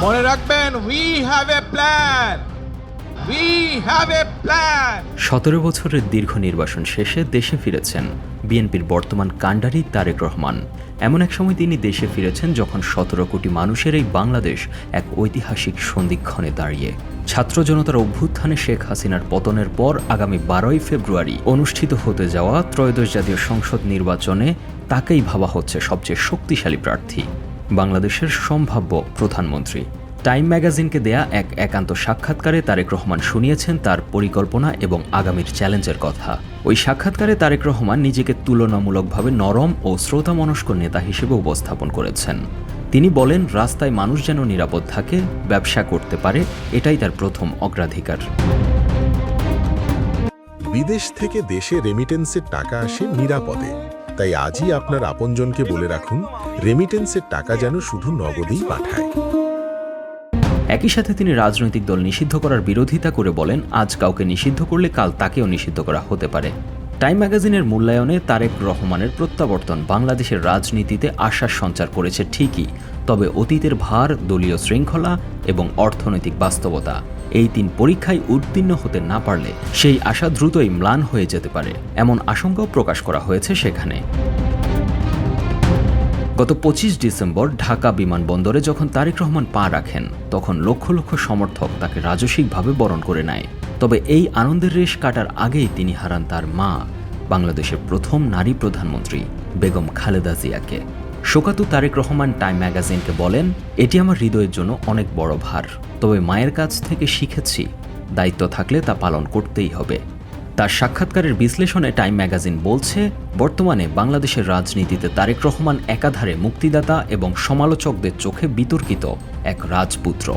মনে রাখবেন, we have a plan, we have a plan. 17 বছরের দীর্ঘ নির্বাসন শেষে দেশে ফিরেছেন বিএনপির বর্তমান কাণ্ডারি তারেক রহমান। এমন এক সময় তিনি দেশে ফিরেছেন যখন 17 কোটি মানুষের এই বাংলাদেশ এক ঐতিহাসিক সন্ধিক্ষণে দাঁড়িয়ে। ছাত্র জনতার অভ্যুত্থানে শেখ হাসিনার পতনের পর আগামী 12ই ফেব্রুয়ারি অনুষ্ঠিত হতে যাওয়া ত্রয়োদশ জাতীয় সংসদ নির্বাচনে তাকেই ভাবা হচ্ছে সবচেয়ে শক্তিশালী প্রার্থী, বাংলাদেশের সম্ভাব্য প্রধানমন্ত্রী। টাইম ম্যাগাজিনকে দেয়া এক একান্ত সাক্ষাৎকারে তারেক রহমান শুনিয়েছেন তার পরিকল্পনা এবং আগামীর চ্যালেঞ্জের কথা। ওই সাক্ষাৎকারে তারেক রহমান নিজেকে তুলনামূলকভাবে নরম ও শ্রোতামনস্ক নেতা হিসেবে উপস্থাপন করেছেন। তিনি বলেন, রাস্তায় মানুষ যেন নিরাপদ থাকে, ব্যবসা করতে পারে, এটাই তার প্রথম অগ্রাধিকার। বিদেশ থেকে দেশে রেমিটেন্সের টাকা আসে নিরাপদে। তাই আজই আপনার আপনজনকে বলে রাখুন, রেমিটেন্সের টাকা যেন শুধু নগদেই পাঠায়। একই সাথে তিনি রাজনৈতিক দল নিষিদ্ধ করার বিরোধিতা করে বলেন, আজ কাউকে নিষিদ্ধ করলে কাল তাকেও নিষিদ্ধ করা হতে পারে। টাইম ম্যাগাজিনের মূল্যায়নে তারেক রহমানের প্রত্যাবর্তন বাংলাদেশের রাজনীতিতে আশার সঞ্চার করেছে ঠিকই, তবে অতীতের ভার, দলীয় শৃঙ্খলা এবং অর্থনৈতিক বাস্তবতা, এই 3 পরীক্ষায় উত্তীর্ণ হতে না পারলে সেই আশা দ্রুতই ম্লান হয়ে যেতে পারে, এমন আশঙ্কাও প্রকাশ করা হয়েছে সেখানে। গত 25 ডিসেম্বর ঢাকা বিমানবন্দরে যখন তারেক রহমান পা রাখেন, তখন লক্ষ লক্ষ সমর্থক তাকে রাজসিকভাবে বরণ করে নেয়। তবে এই আনন্দের রেশ কাটার আগেই তিনি হারান তার মা, বাংলাদেশের প্রথম নারী প্রধানমন্ত্রী বেগম খালেদা জিয়াকে। শোকাতুর তারেক রহমান টাইম ম্যাগাজিনকে বলেন, এটি আমার হৃদয়ের জন্য অনেক বড় ভার, তবে মায়ের কাছ থেকে শিখেছি দায়িত্ব থাকলে তা পালন করতেই হবে। তার সাক্ষাৎকারের বিশ্লেষণে টাইম ম্যাগাজিন বলছে, বর্তমানে বাংলাদেশের রাজনীতিতে তারেক রহমান একাধারে মুক্তিদাতা এবং সমালোচকদের চোখে বিতর্কিত এক রাজপুত্র।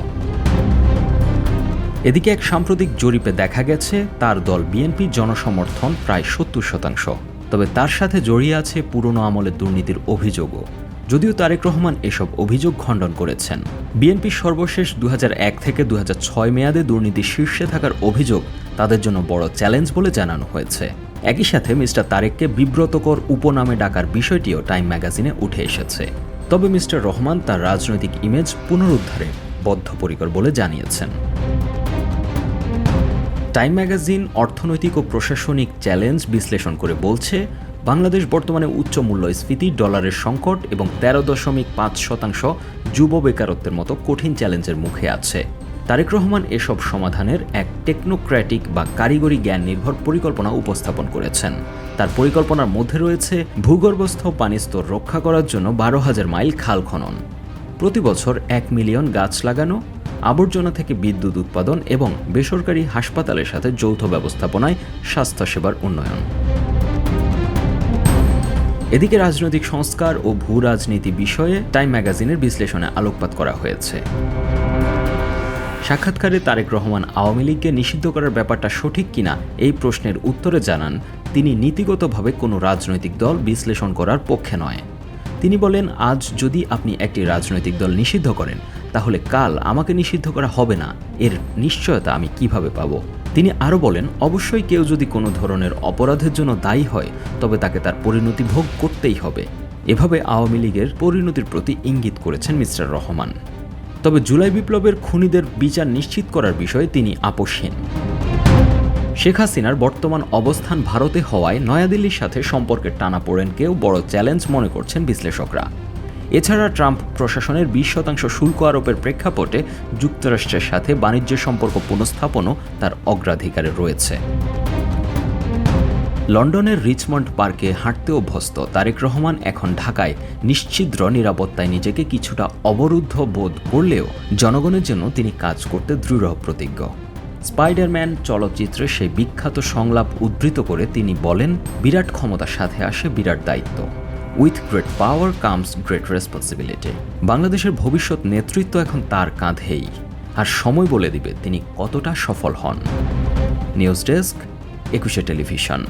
এদিকে এক সাম্প্রতিক জরিপে দেখা গেছে তার দল বিএনপি জনসমর্থন প্রায় 70%, তবে তার সাথে জড়িয়ে আছে পুরনো আমলের দুর্নীতির অভিযোগও। যদিও তারেক রহমান এসব অভিযোগ খণ্ডন করেছেন। বিএনপির সর্বশেষ 2001 থেকে 2006 মেয়াদে দুর্নীতি শীর্ষে থাকার অভিযোগ তাদের জন্য বড় চ্যালেঞ্জ বলে জানানো হয়েছে। একই সাথে মিস্টার তারেককে বিব্রতকর উপনামে ডাকার বিষয়টিও টাইম ম্যাগাজিনে উঠে এসেছে। তবে মিস্টার রহমান তার রাজনৈতিক ইমেজ পুনরুদ্ধারে বদ্ধপরিকর বলে জানিয়েছেন। টাইম ম্যাগাজিন অর্থনৈতিক ও প্রশাসনিক চ্যালেঞ্জ বিশ্লেষণ করে বলছে, বাংলাদেশ বর্তমানে উচ্চ মূল্যস্ফীতি, ডলারের সংকট এবং 13.5% যুব বেকারত্বের মতো কঠিন চ্যালেঞ্জের মুখে আছে। তারেক রহমান এসব সমাধানের এক টেকনোক্র্যাটিক বা কারিগরি জ্ঞান নির্ভর পরিকল্পনা উপস্থাপন করেছেন। তার পরিকল্পনার মধ্যে রয়েছে ভূগর্ভস্থ পানির স্তর রক্ষা করার জন্য 12,000 মাইল খাল খনন, প্রতি বছর 1 মিলিয়ন গাছ লাগানো, আবর্জনা থেকে বিদ্যুৎ উৎপাদন এবং বেসরকারি হাসপাতালের সাথে যৌথ ব্যবস্থাপনায় স্বাস্থ্যসেবার উন্নয়ন। এদিকে রাজনৈতিক সংস্কার ও ভূ রাজনীতি বিষয়ে টাইম ম্যাগাজিনের বিশ্লেষণে আলোকপাত করা হয়েছে। সাক্ষাৎকারে তারেক রহমান আওয়ামী লীগকে নিষিদ্ধ করার ব্যাপারটা সঠিক কিনা এই প্রশ্নের উত্তরে জানান, তিনি নীতিগতভাবে কোনো রাজনৈতিক দল বিশ্লেষণ করার পক্ষে নয়। তিনি বলেন, আজ যদি আপনি একটি রাজনৈতিক দল নিষিদ্ধ করেন, তাহলে কাল আমাকে নিষিদ্ধ করা হবে না, এর নিশ্চয়তা আমি কিভাবে পাব? তিনি আরও বলেন, অবশ্যই কেউ যদি কোনো ধরনের অপরাধের জন্য দায়ী হয়, তবে তাকে তার পরিণতি ভোগ করতেই হবে। এভাবে আওয়ামী লীগের পরিণতির প্রতি ইঙ্গিত করেছেন মিস্টার রহমান। তবে জুলাই বিপ্লবের খুনিদের বিচার নিশ্চিত করার বিষয়ে তিনি আপোষহীন। শেখ হাসিনার বর্তমান অবস্থান ভারতে হওয়ায় নয়াদিল্লির সাথে সম্পর্কের টানাপোড়েনকেও বড় চ্যালেঞ্জ মনে করছেন বিশ্লেষকরা। এছাড়া ট্রাম্প প্রশাসনের 20% শুল্ক আরোপের প্রেক্ষাপটে যুক্তরাষ্ট্রের সাথে বাণিজ্য সম্পর্ক পুনঃস্থাপনও তার অগ্রাধিকারে রয়েছে। লন্ডনের রিচমন্ড পার্কে হাঁটতে অভ্যস্ত তারেক রহমান এখন ঢাকায় নিশ্ছিদ্র নিরাপত্তায় নিজেকে কিছুটা অবরুদ্ধ বোধ করলেও জনগণের জন্য তিনি কাজ করতে দৃঢ় প্রতিজ্ঞ। স্পাইডারম্যান চলচ্চিত্রে সেই বিখ্যাত সংলাপ উদ্ধৃত করে তিনি বলেন, বিরাট ক্ষমতার সাথে আসে বিরাট দায়িত্ব। With great power comes great responsibility. বাংলাদেশের ভবিষ্যৎ নেতৃত্ব এখন তার কাঁধেই, আর সময় বলে দিবে তিনি কতটা সফল হন। News desk, 21 television.